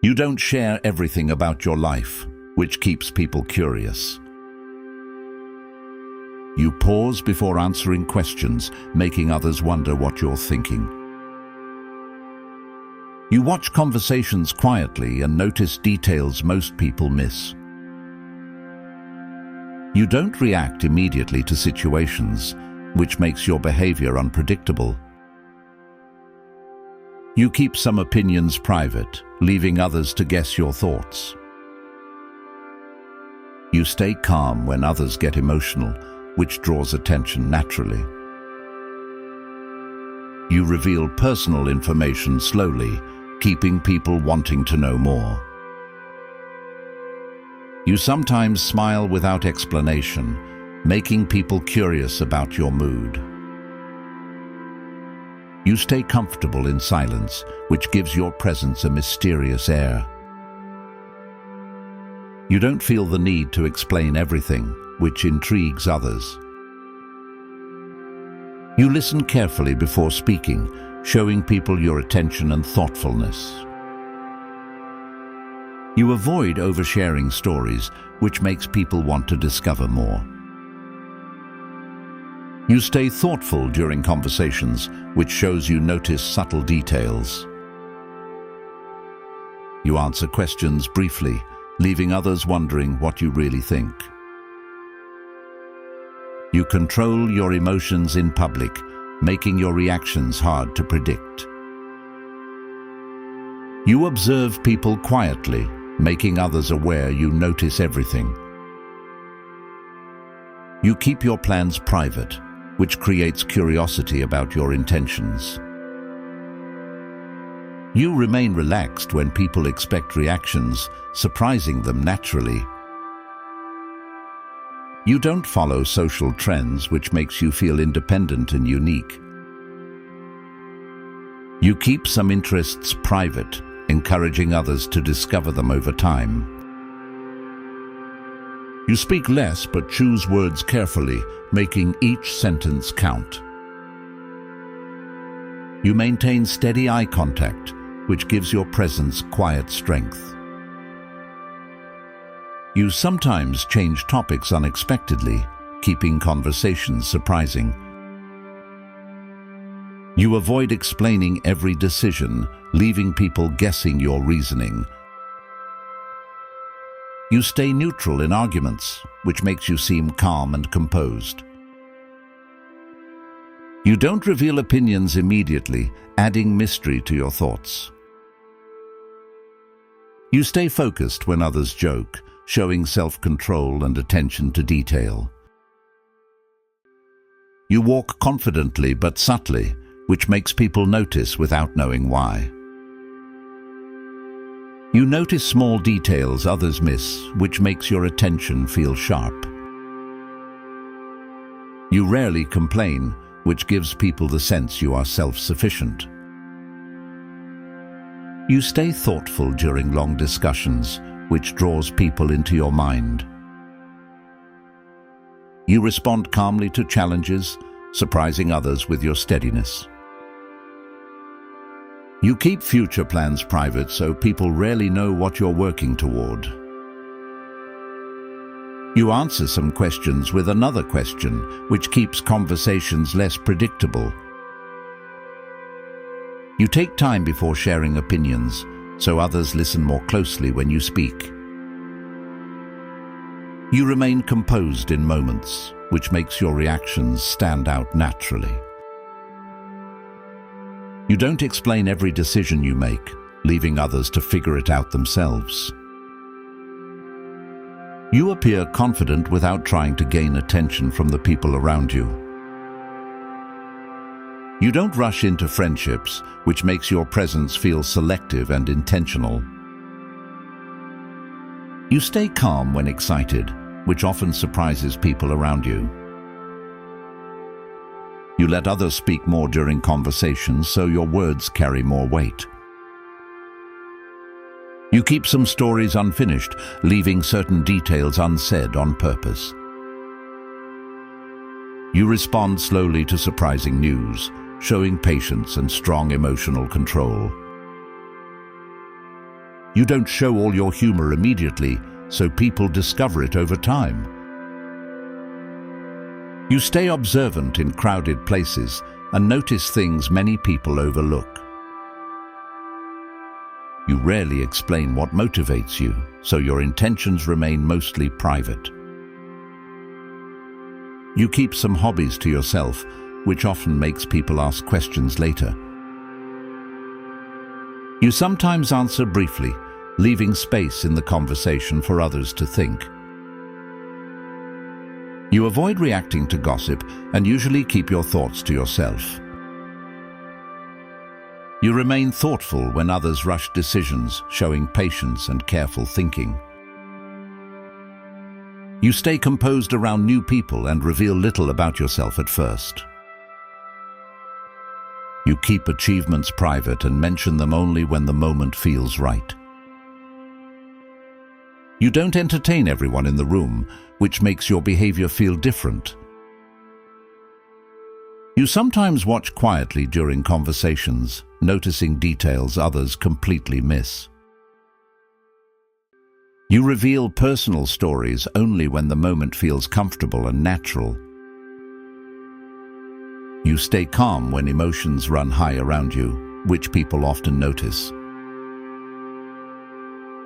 You don't share everything about your life, which keeps people curious. You pause before answering questions, making others wonder what you're thinking. You watch conversations quietly and notice details most people miss. You don't react immediately to situations, which makes your behavior unpredictable. You keep some opinions private, leaving others to guess your thoughts. You stay calm when others get emotional, which draws attention naturally. You reveal personal information slowly, keeping people wanting to know more. You sometimes smile without explanation, making people curious about your mood. You stay comfortable in silence, which gives your presence a mysterious air. You don't feel the need to explain everything, which intrigues others. You listen carefully before speaking, showing people your attention and thoughtfulness. You avoid oversharing stories, which makes people want to discover more. You stay thoughtful during conversations, which shows you notice subtle details. You answer questions briefly, leaving others wondering what you really think. You control your emotions in public, making your reactions hard to predict. You observe people quietly, making others aware you notice everything. You keep your plans private, which creates curiosity about your intentions. You remain relaxed when people expect reactions, surprising them naturally. You don't follow social trends, which makes you feel independent and unique. You keep some interests private, encouraging others to discover them over time. You speak less but choose words carefully, making each sentence count. You maintain steady eye contact, which gives your presence quiet strength. You sometimes change topics unexpectedly, keeping conversations surprising. You avoid explaining every decision, leaving people guessing your reasoning. You stay neutral in arguments, which makes you seem calm and composed. You don't reveal opinions immediately, adding mystery to your thoughts. You stay focused when others joke, showing self-control and attention to detail. You walk confidently but subtly, which makes people notice without knowing why. You notice small details others miss, which makes your attention feel sharp. You rarely complain, which gives people the sense you are self-sufficient. You stay thoughtful during long discussions, which draws people into your mind. You respond calmly to challenges, surprising others with your steadiness. You keep future plans private so people rarely know what you're working toward. You answer some questions with another question, which keeps conversations less predictable. You take time before sharing opinions, so others listen more closely when you speak. You remain composed in moments, which makes your reactions stand out naturally. You don't explain every decision you make, leaving others to figure it out themselves. You appear confident without trying to gain attention from the people around you. You don't rush into friendships, which makes your presence feel selective and intentional. You stay calm when excited, which often surprises people around you. You let others speak more during conversations, so your words carry more weight. You keep some stories unfinished, leaving certain details unsaid on purpose. You respond slowly to surprising news, showing patience and strong emotional control. You don't show all your humor immediately, so people discover it over time. You stay observant in crowded places and notice things many people overlook. You rarely explain what motivates you, so your intentions remain mostly private. You keep some hobbies to yourself, which often makes people ask questions later. You sometimes answer briefly, leaving space in the conversation for others to think. You avoid reacting to gossip and usually keep your thoughts to yourself. You remain thoughtful when others rush decisions, showing patience and careful thinking. You stay composed around new people and reveal little about yourself at first. You keep achievements private and mention them only when the moment feels right. You don't entertain everyone in the room, which makes your behavior feel different. You sometimes watch quietly during conversations, noticing details others completely miss. You reveal personal stories only when the moment feels comfortable and natural. You stay calm when emotions run high around you, which people often notice.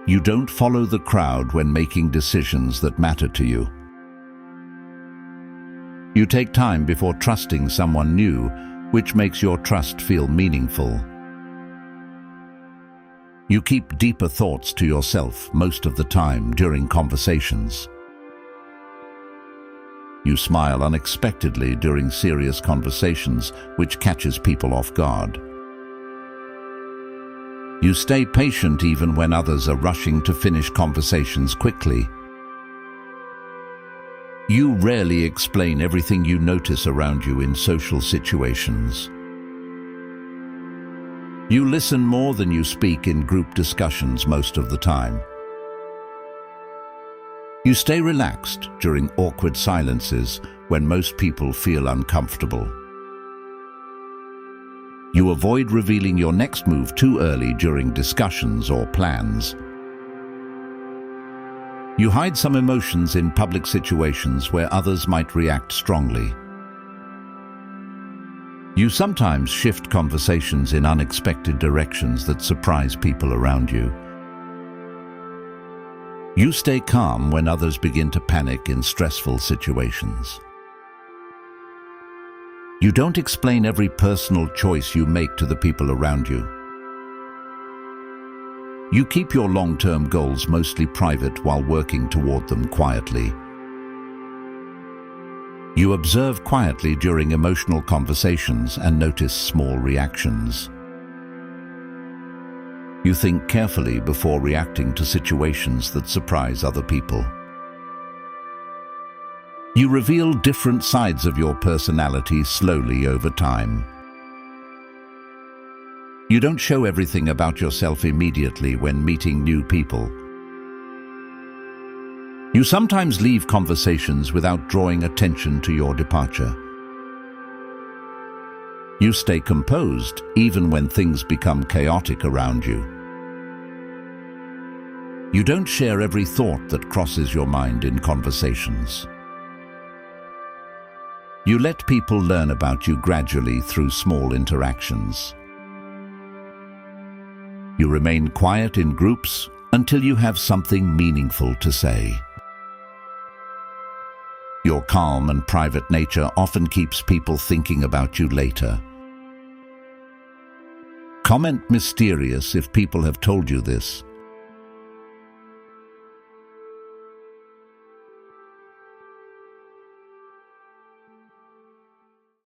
You don't follow the crowd when making decisions that matter to you. You take time before trusting someone new, which makes your trust feel meaningful. You keep deeper thoughts to yourself most of the time during conversations. You smile unexpectedly during serious conversations, which catches people off guard. You stay patient even when others are rushing to finish conversations quickly. You rarely explain everything you notice around you in social situations. You listen more than you speak in group discussions most of the time. You stay relaxed during awkward silences when most people feel uncomfortable. You avoid revealing your next move too early during discussions or plans. You hide some emotions in public situations where others might react strongly. You sometimes shift conversations in unexpected directions that surprise people around you. You stay calm when others begin to panic in stressful situations. You don't explain every personal choice you make to the people around you. You keep your long-term goals mostly private while working toward them quietly. You observe quietly during emotional conversations and notice small reactions. You think carefully before reacting to situations that surprise other people. You reveal different sides of your personality slowly over time. You don't show everything about yourself immediately when meeting new people. You sometimes leave conversations without drawing attention to your departure. You stay composed even when things become chaotic around you. You don't share every thought that crosses your mind in conversations. You let people learn about you gradually through small interactions. You remain quiet in groups until you have something meaningful to say. Your calm and private nature often keeps people thinking about you later. Comment mysterious if people have told you this.